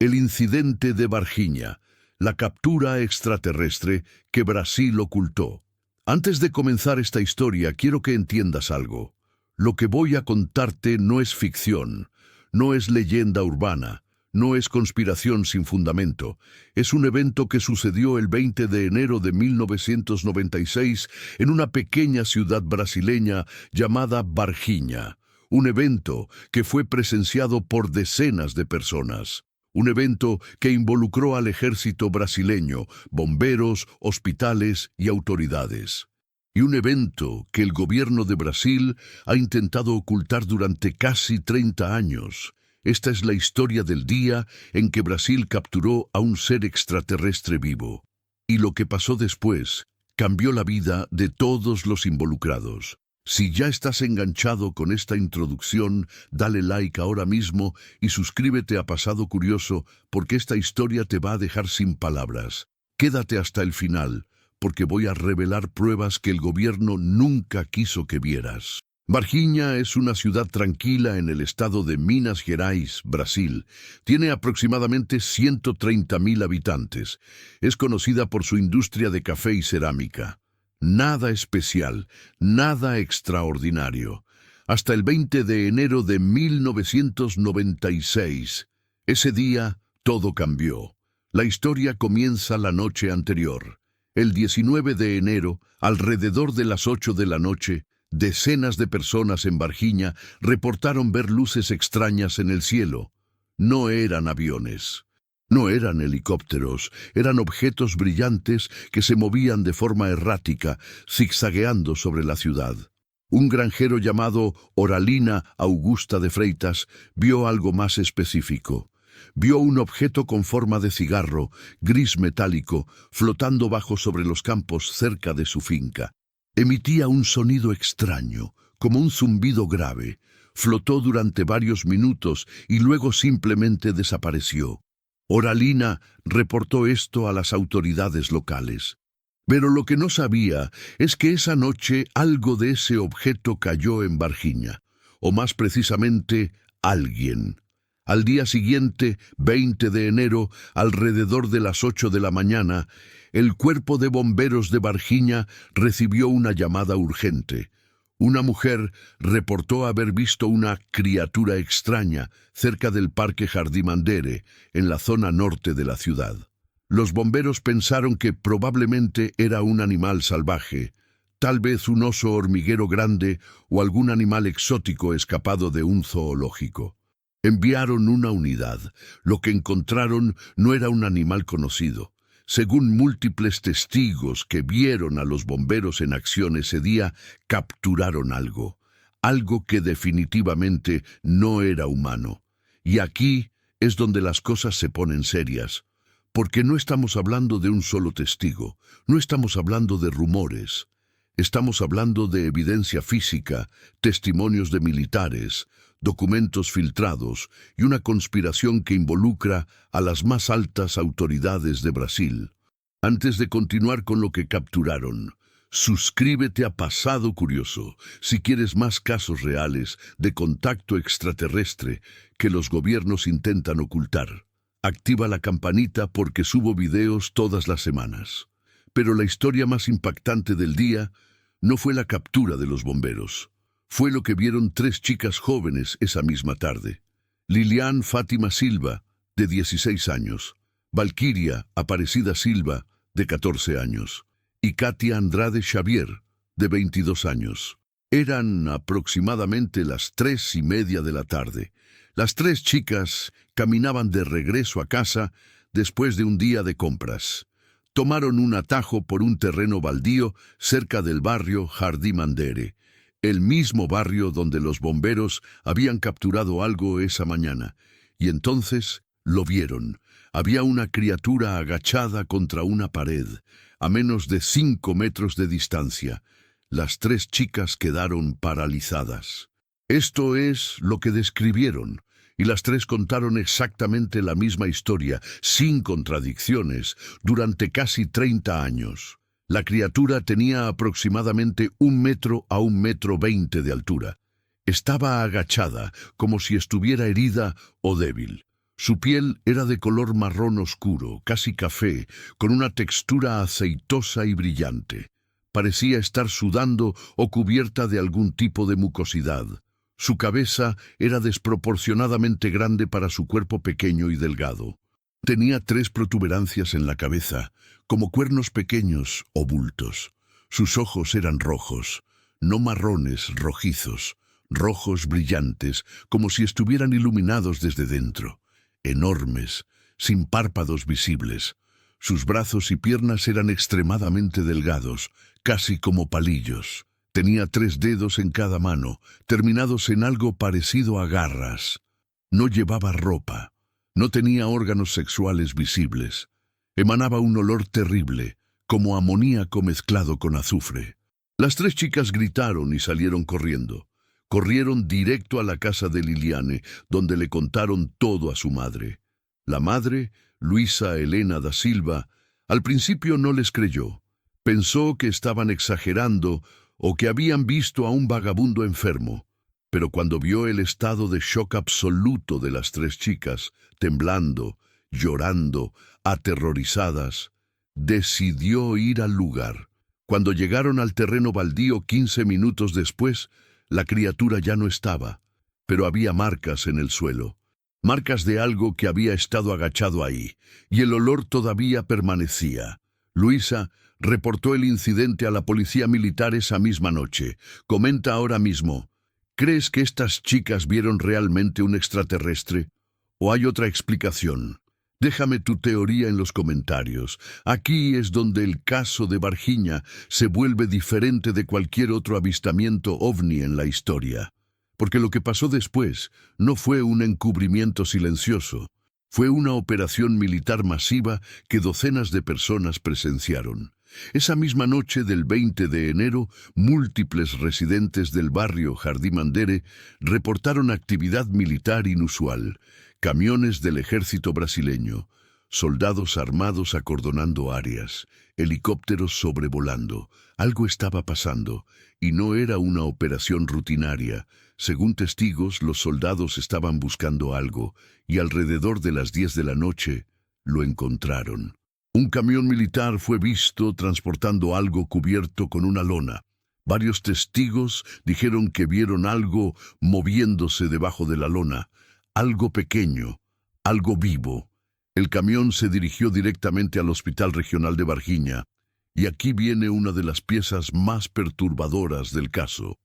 El incidente de Varginha, la captura extraterrestre que Brasil ocultó. Antes de comenzar esta historia, quiero que entiendas algo. Lo que voy a contarte no es ficción, no es leyenda urbana, no es conspiración sin fundamento. Es un evento que sucedió el 20 de enero de 1996 en una pequeña ciudad brasileña llamada Varginha. Un evento que fue presenciado por decenas de personas. Un evento que involucró al ejército brasileño, bomberos, hospitales y autoridades. Y un evento que el gobierno de Brasil ha intentado ocultar durante casi 30 años. Esta es la historia del día en que Brasil capturó a un ser extraterrestre vivo. Y lo que pasó después cambió la vida de todos los involucrados. Si ya estás enganchado con esta introducción, dale like ahora mismo y suscríbete a Pasado Curioso porque esta historia te va a dejar sin palabras. Quédate hasta el final, porque voy a revelar pruebas que el gobierno nunca quiso que vieras. Varginha es una ciudad tranquila en el estado de Minas Gerais, Brasil. Tiene aproximadamente 130.000 habitantes. Es conocida por su industria de café y cerámica. Nada especial, nada extraordinario. Hasta el 20 de enero de 1996. Ese día, todo cambió. La historia comienza la noche anterior. El 19 de enero, alrededor de las 8 de la noche, decenas de personas en Varginha reportaron ver luces extrañas en el cielo. No eran aviones. No eran helicópteros, eran objetos brillantes que se movían de forma errática, zigzagueando sobre la ciudad. Un granjero llamado Oralina Augusta de Freitas vio algo más específico. Vio un objeto con forma de cigarro, gris metálico, flotando bajo sobre los campos cerca de su finca. Emitía un sonido extraño, como un zumbido grave. Flotó durante varios minutos y luego simplemente desapareció. Oralina reportó esto a las autoridades locales. Pero lo que no sabía es que esa noche algo de ese objeto cayó en Varginha, o más precisamente, alguien. Al día siguiente, 20 de enero, alrededor de las 8 de la mañana, el cuerpo de bomberos de Varginha recibió una llamada urgente. Una mujer reportó haber visto una criatura extraña cerca del Parque Jardim Andere, en la zona norte de la ciudad. Los bomberos pensaron que probablemente era un animal salvaje, tal vez un oso hormiguero grande o algún animal exótico escapado de un zoológico. Enviaron una unidad. Lo que encontraron no era un animal conocido. Según múltiples testigos que vieron a los bomberos en acción ese día, capturaron algo que definitivamente no era humano. Y aquí es donde las cosas se ponen serias, porque no estamos hablando de un solo testigo, no estamos hablando de rumores, estamos hablando de evidencia física, testimonios de militares, documentos filtrados y una conspiración que involucra a las más altas autoridades de Brasil. Antes de continuar con lo que capturaron, suscríbete a Pasado Curioso si quieres más casos reales de contacto extraterrestre que los gobiernos intentan ocultar. Activa la campanita porque subo videos todas las semanas. Pero la historia más impactante del día no fue la captura de los bomberos. Fue lo que vieron 3 chicas jóvenes esa misma tarde. Lilian Fátima Silva, de 16 años, Valquiria Aparecida Silva, de 14 años, y Katia Andrade Xavier, de 22 años. Eran aproximadamente las 3:30 de la tarde. Las 3 chicas caminaban de regreso a casa después de un día de compras. Tomaron un atajo por un terreno baldío cerca del barrio Jardim Andere, el mismo barrio donde los bomberos habían capturado algo esa mañana. Y entonces lo vieron. Había una criatura agachada contra una pared, a menos de 5 metros de distancia. Las 3 chicas quedaron paralizadas. Esto es lo que describieron, y las 3 contaron exactamente la misma historia, sin contradicciones, durante casi 30 años. La criatura tenía aproximadamente 1 metro a 1,20 m de altura. Estaba agachada, como si estuviera herida o débil. Su piel era de color marrón oscuro, casi café, con una textura aceitosa y brillante. Parecía estar sudando o cubierta de algún tipo de mucosidad. Su cabeza era desproporcionadamente grande para su cuerpo pequeño y delgado. Tenía 3 protuberancias en la cabeza, como cuernos pequeños o bultos. Sus ojos eran rojos, no marrones, rojizos, rojos brillantes, como si estuvieran iluminados desde dentro. Enormes, sin párpados visibles. Sus brazos y piernas eran extremadamente delgados, casi como palillos. Tenía 3 dedos en cada mano, terminados en algo parecido a garras. No llevaba ropa. No tenía órganos sexuales visibles. Emanaba un olor terrible, como amoníaco mezclado con azufre. Las 3 chicas gritaron y salieron corriendo. Corrieron directo a la casa de Liliane, donde le contaron todo a su madre. La madre, Luisa Helena da Silva, al principio no les creyó. Pensó que estaban exagerando o que habían visto a un vagabundo enfermo. Pero cuando vio el estado de shock absoluto de las 3 chicas, temblando, llorando, aterrorizadas, decidió ir al lugar. Cuando llegaron al terreno baldío 15 minutos después, la criatura ya no estaba, pero había marcas en el suelo, marcas de algo que había estado agachado ahí, y el olor todavía permanecía. Luisa reportó el incidente a la policía militar esa misma noche. Comenta ahora mismo: ¿crees que estas chicas vieron realmente un extraterrestre? ¿O hay otra explicación? Déjame tu teoría en los comentarios. Aquí es donde el caso de Varginha se vuelve diferente de cualquier otro avistamiento ovni en la historia. Porque lo que pasó después no fue un encubrimiento silencioso. Fue una operación militar masiva que docenas de personas presenciaron. Esa misma noche del 20 de enero, múltiples residentes del barrio Jardim Andere reportaron actividad militar inusual. Camiones del ejército brasileño, soldados armados acordonando áreas, helicópteros sobrevolando. Algo estaba pasando, y no era una operación rutinaria. Según testigos, los soldados estaban buscando algo, y alrededor de las 10 de la noche lo encontraron. Un camión militar fue visto transportando algo cubierto con una lona. Varios testigos dijeron que vieron algo moviéndose debajo de la lona. Algo pequeño, algo vivo. El camión se dirigió directamente al Hospital Regional de Varginha, y aquí viene una de las piezas más perturbadoras del caso.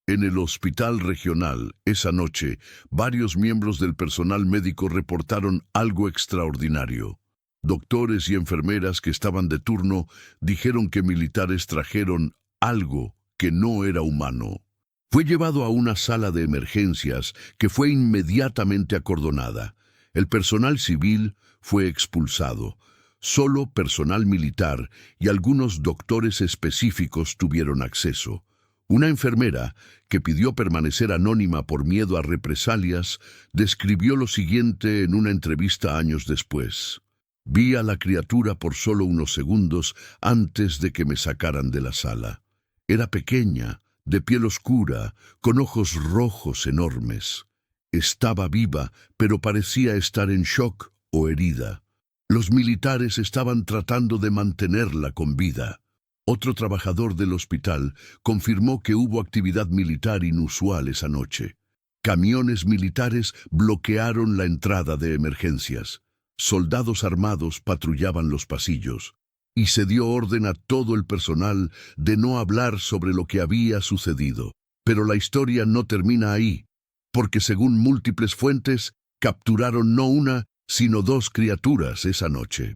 En el Hospital Regional, esa noche, varios miembros del personal médico reportaron algo extraordinario. Doctores y enfermeras que estaban de turno dijeron que militares trajeron algo que no era humano. Fue llevado a una sala de emergencias que fue inmediatamente acordonada. El personal civil fue expulsado. Solo personal militar y algunos doctores específicos tuvieron acceso. Una enfermera, que pidió permanecer anónima por miedo a represalias, describió lo siguiente en una entrevista años después. Vi a la criatura por solo unos segundos antes de que me sacaran de la sala. Era pequeña, de piel oscura, con ojos rojos enormes. Estaba viva, pero parecía estar en shock o herida. Los militares estaban tratando de mantenerla con vida. Otro trabajador del hospital confirmó que hubo actividad militar inusual esa noche. Camiones militares bloquearon la entrada de emergencias. Soldados armados patrullaban los pasillos. Y se dio orden a todo el personal de no hablar sobre lo que había sucedido. Pero la historia no termina ahí, porque según múltiples fuentes, capturaron no una, sino 2 criaturas esa noche.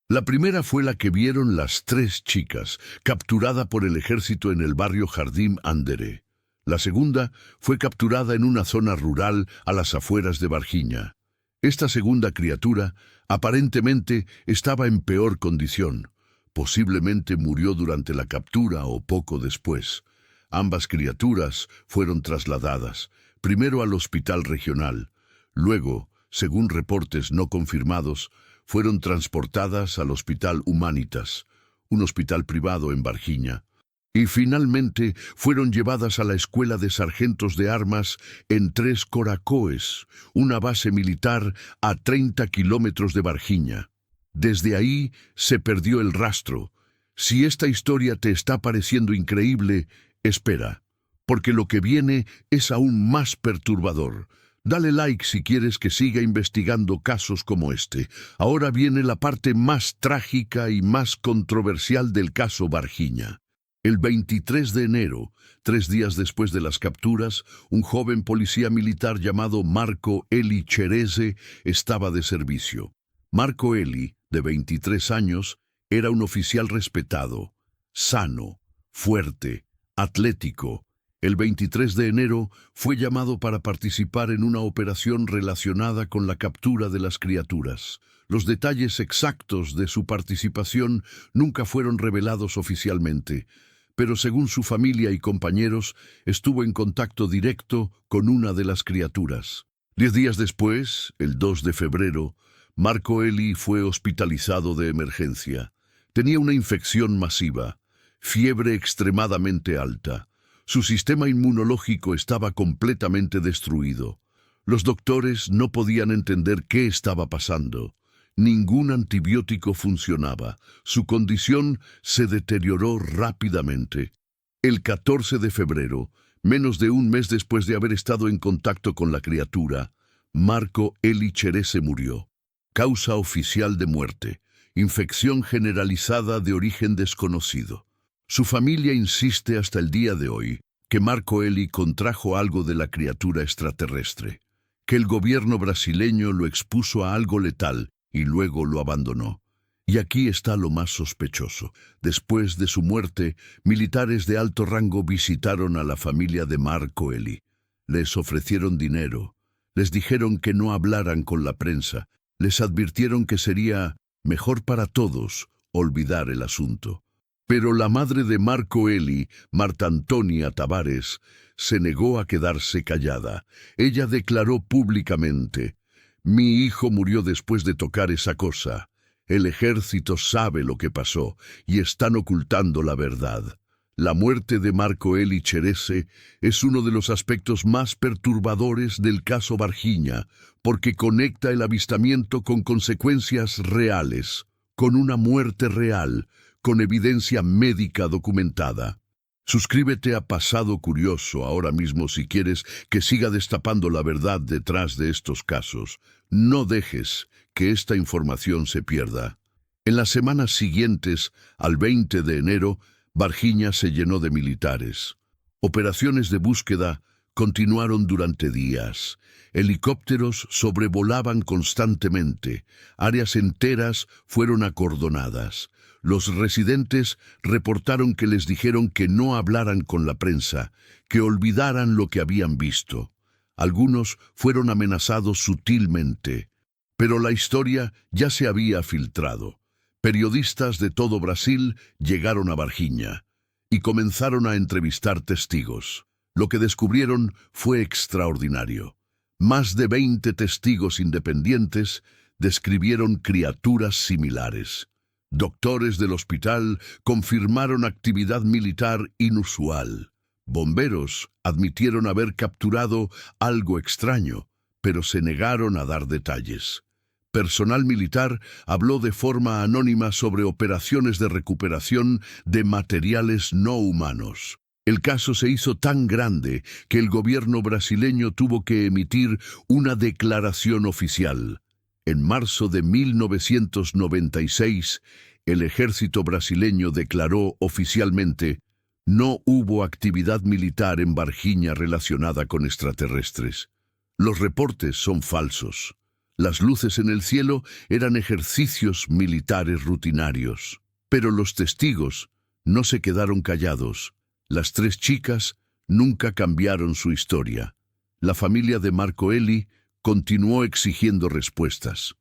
La primera fue la que vieron las 3 chicas, capturada por el ejército en el barrio Jardim Andere. La segunda fue capturada en una zona rural a las afueras de Varginha. Esta segunda criatura aparentemente estaba en peor condición. Posiblemente murió durante la captura o poco después. Ambas criaturas fueron trasladadas, primero al hospital regional. Luego, según reportes no confirmados, fueron transportadas al Hospital Humanitas, un hospital privado en Varginha. y finalmente fueron llevadas a la Escuela de Sargentos de Armas en Tres Coracoes, una base militar a 30 kilómetros de Varginha. Desde ahí se perdió el rastro. Si esta historia te está pareciendo increíble, espera, porque lo que viene es aún más perturbador. Dale like si quieres que siga investigando casos como este. Ahora viene la parte más trágica y más controversial del caso Varginha. El 23 de enero, 3 días después de las capturas, un joven policía militar llamado Marco Eli Cherese estaba de servicio. Marco Eli, de 23 años, era un oficial respetado, sano, fuerte, atlético. El 23 de enero fue llamado para participar en una operación relacionada con la captura de las criaturas. Los detalles exactos de su participación nunca fueron revelados oficialmente, pero según su familia y compañeros, estuvo en contacto directo con una de las criaturas. 10 días después, el 2 de febrero, Marco Eli fue hospitalizado de emergencia. Tenía una infección masiva, fiebre extremadamente alta. Su sistema inmunológico estaba completamente destruido. Los doctores no podían entender qué estaba pasando. Ningún antibiótico funcionaba. Su condición se deterioró rápidamente. El 14 de febrero, menos de un mes después de haber estado en contacto con la criatura, Marco Eli Cherese murió. Causa oficial de muerte: infección generalizada de origen desconocido. Su familia insiste hasta el día de hoy que Marco Eli contrajo algo de la criatura extraterrestre, que el gobierno brasileño lo expuso a algo letal y luego lo abandonó. Y aquí está lo más sospechoso. Después de su muerte, militares de alto rango visitaron a la familia de Marco Eli. Les ofrecieron dinero, les dijeron que no hablaran con la prensa, les advirtieron que sería mejor para todos olvidar el asunto. Pero la madre de Marco Eli, Marta Antonia Tavares, se negó a quedarse callada. Ella declaró públicamente: «Mi hijo murió después de tocar esa cosa. El ejército sabe lo que pasó y están ocultando la verdad». La muerte de Marco Eli Cherese es uno de los aspectos más perturbadores del caso Varginha, porque conecta el avistamiento con consecuencias reales, con una muerte real, con evidencia médica documentada. Suscríbete a Pasado Curioso ahora mismo si quieres que siga destapando la verdad detrás de estos casos. No dejes que esta información se pierda. En las semanas siguientes, al 20 de enero, Varginha se llenó de militares. Operaciones de búsqueda continuaron durante días. Helicópteros sobrevolaban constantemente. Áreas enteras fueron acordonadas. Los residentes reportaron que les dijeron que no hablaran con la prensa, que olvidaran lo que habían visto. Algunos fueron amenazados sutilmente, pero la historia ya se había filtrado. Periodistas de todo Brasil llegaron a Varginha y comenzaron a entrevistar testigos. Lo que descubrieron fue extraordinario. Más de 20 testigos independientes describieron criaturas similares. Doctores del hospital confirmaron actividad militar inusual. Bomberos admitieron haber capturado algo extraño, pero se negaron a dar detalles. Personal militar habló de forma anónima sobre operaciones de recuperación de materiales no humanos. El caso se hizo tan grande que el gobierno brasileño tuvo que emitir una declaración oficial. En marzo de 1996, el ejército brasileño declaró oficialmente: no hubo actividad militar en Varginha relacionada con extraterrestres. Los reportes son falsos. Las luces en el cielo eran ejercicios militares rutinarios. Pero los testigos no se quedaron callados. Las 3 chicas nunca cambiaron su historia. La familia de Marco Eli continuó exigiendo respuestas.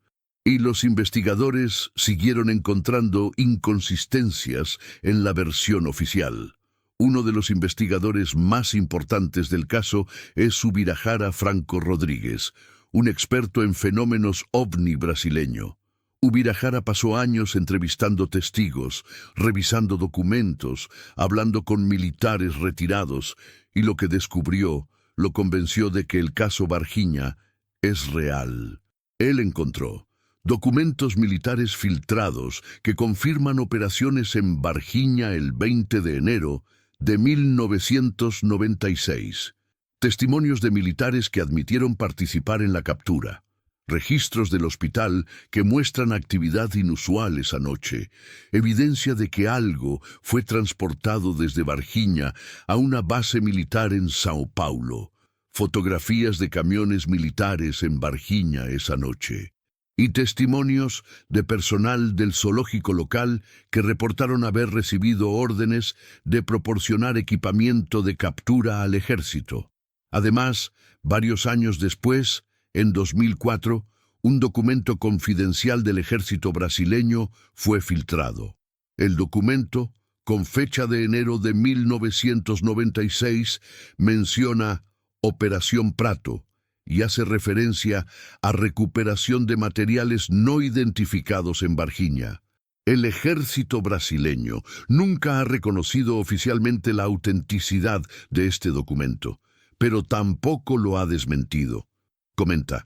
Y los investigadores siguieron encontrando inconsistencias en la versión oficial. Uno de los investigadores más importantes del caso es Subirajara Franco Rodríguez, un experto en fenómenos ovni brasileño. Ubirajara pasó años entrevistando testigos, revisando documentos, hablando con militares retirados, y lo que descubrió lo convenció de que el caso Varginha es real. Él encontró documentos militares filtrados que confirman operaciones en Varginha el 20 de enero de 1996. Testimonios de militares que admitieron participar en la captura. Registros del hospital que muestran actividad inusual esa noche, evidencia de que algo fue transportado desde Varginha a una base militar en Sao Paulo, fotografías de camiones militares en Varginha esa noche, y testimonios de personal del zoológico local que reportaron haber recibido órdenes de proporcionar equipamiento de captura al ejército. Además, varios años después, en 2004, un documento confidencial del ejército brasileño fue filtrado. El documento, con fecha de enero de 1996, menciona Operación Prato y hace referencia a recuperación de materiales no identificados en Varginha. El ejército brasileño nunca ha reconocido oficialmente la autenticidad de este documento, pero tampoco lo ha desmentido. Comenta,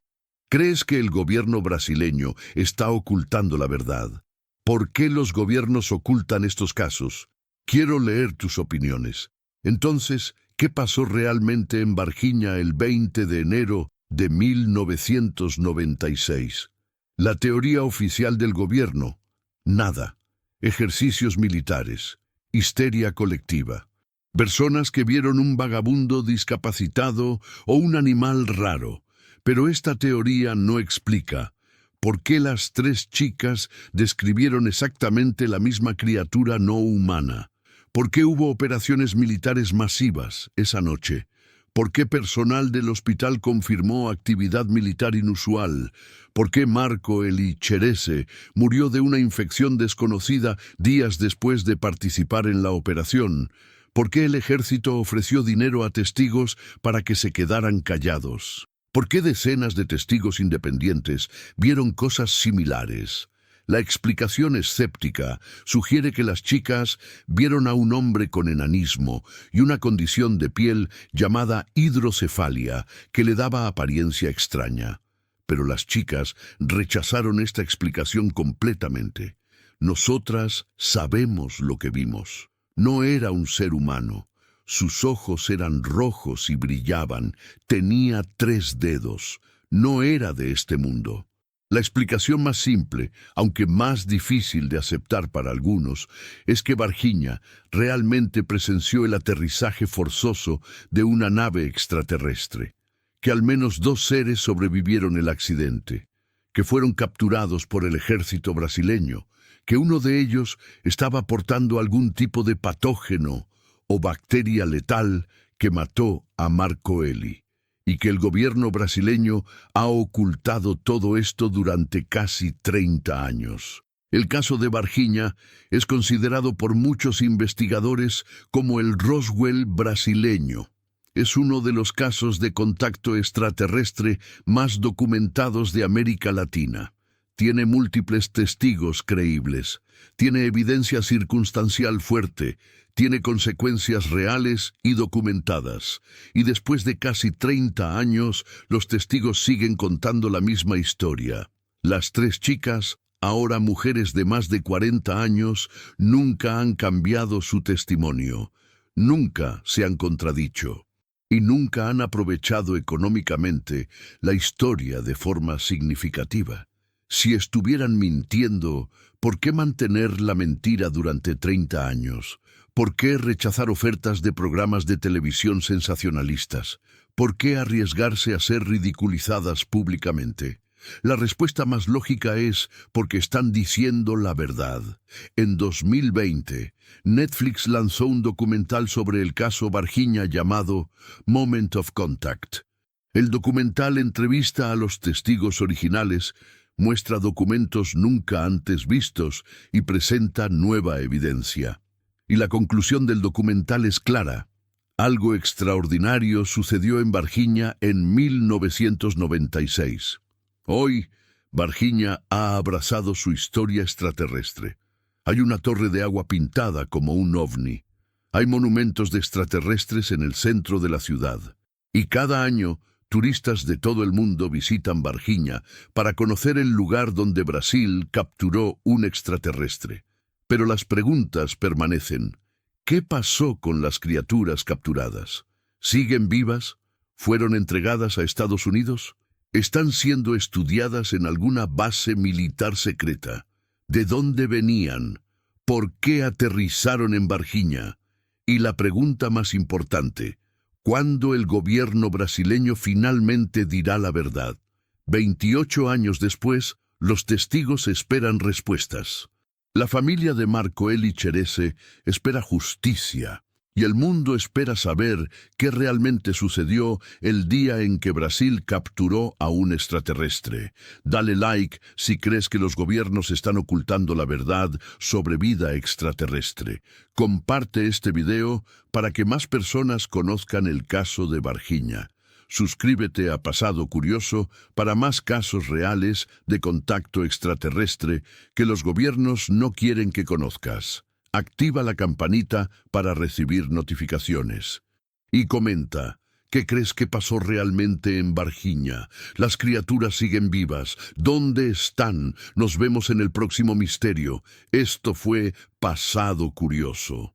¿crees que el gobierno brasileño está ocultando la verdad? ¿Por qué los gobiernos ocultan estos casos? Quiero leer tus opiniones. Entonces, ¿qué pasó realmente en Varginha el 20 de enero de 1996? La teoría oficial del gobierno: nada. Ejercicios militares. Histeria colectiva. Personas que vieron un vagabundo discapacitado o un animal raro. Pero esta teoría no explica por qué las tres chicas describieron exactamente la misma criatura no humana. ¿Por qué hubo operaciones militares masivas esa noche? ¿Por qué personal del hospital confirmó actividad militar inusual? ¿Por qué Marco Elicherese murió de una infección desconocida días después de participar en la operación? ¿Por qué el ejército ofreció dinero a testigos para que se quedaran callados? ¿Por qué decenas de testigos independientes vieron cosas similares? La explicación escéptica sugiere que las chicas vieron a un hombre con enanismo y una condición de piel llamada hidrocefalia que le daba apariencia extraña. Pero las chicas rechazaron esta explicación completamente. Nosotras sabemos lo que vimos. No era un ser humano. Sus ojos eran rojos y brillaban. Tenía 3 dedos. No era de este mundo. La explicación más simple, aunque más difícil de aceptar para algunos, es que Varginha realmente presenció el aterrizaje forzoso de una nave extraterrestre, que al menos 2 seres sobrevivieron el accidente, que fueron capturados por el ejército brasileño, que uno de ellos estaba portando algún tipo de patógeno o bacteria letal que mató a Marco Eli, y que el gobierno brasileño ha ocultado todo esto durante casi 30 años. El caso de Varginha es considerado por muchos investigadores como el Roswell brasileño. Es uno de los casos de contacto extraterrestre más documentados de América Latina. Tiene múltiples testigos creíbles, tiene evidencia circunstancial fuerte, tiene consecuencias reales y documentadas, y después de casi 30 años, los testigos siguen contando la misma historia. Las 3 chicas, ahora mujeres de más de 40 años, nunca han cambiado su testimonio, nunca se han contradicho, y nunca han aprovechado económicamente la historia de forma significativa. Si estuvieran mintiendo, ¿por qué mantener la mentira durante 30 años? ¿Por qué rechazar ofertas de programas de televisión sensacionalistas? ¿Por qué arriesgarse a ser ridiculizadas públicamente? La respuesta más lógica es porque están diciendo la verdad. En 2020, Netflix lanzó un documental sobre el caso Varginha llamado Moment of Contact. El documental entrevista a los testigos originales, muestra documentos nunca antes vistos y presenta nueva evidencia. Y la conclusión del documental es clara. Algo extraordinario sucedió en Varginha en 1996. Hoy, Varginha ha abrazado su historia extraterrestre. Hay una torre de agua pintada como un ovni. Hay monumentos de extraterrestres en el centro de la ciudad. Y cada año, turistas de todo el mundo visitan Varginha para conocer el lugar donde Brasil capturó un extraterrestre. Pero las preguntas permanecen. ¿Qué pasó con las criaturas capturadas? ¿Siguen vivas? ¿Fueron entregadas a Estados Unidos? ¿Están siendo estudiadas en alguna base militar secreta? ¿De dónde venían? ¿Por qué aterrizaron en Varginha? Y la pregunta más importante, ¿cuándo el gobierno brasileño finalmente dirá la verdad? 28 años después, los testigos esperan respuestas. La familia de Marco Eli Cherese espera justicia, y el mundo espera saber qué realmente sucedió el día en que Brasil capturó a un extraterrestre. Dale like si crees que los gobiernos están ocultando la verdad sobre vida extraterrestre. Comparte este video para que más personas conozcan el caso de Varginha. Suscríbete a Pasado Curioso para más casos reales de contacto extraterrestre que los gobiernos no quieren que conozcas. Activa la campanita para recibir notificaciones. Y comenta, ¿qué crees que pasó realmente en Varginha? ¿Las criaturas siguen vivas? ¿Dónde están? Nos vemos en el próximo misterio. Esto fue Pasado Curioso.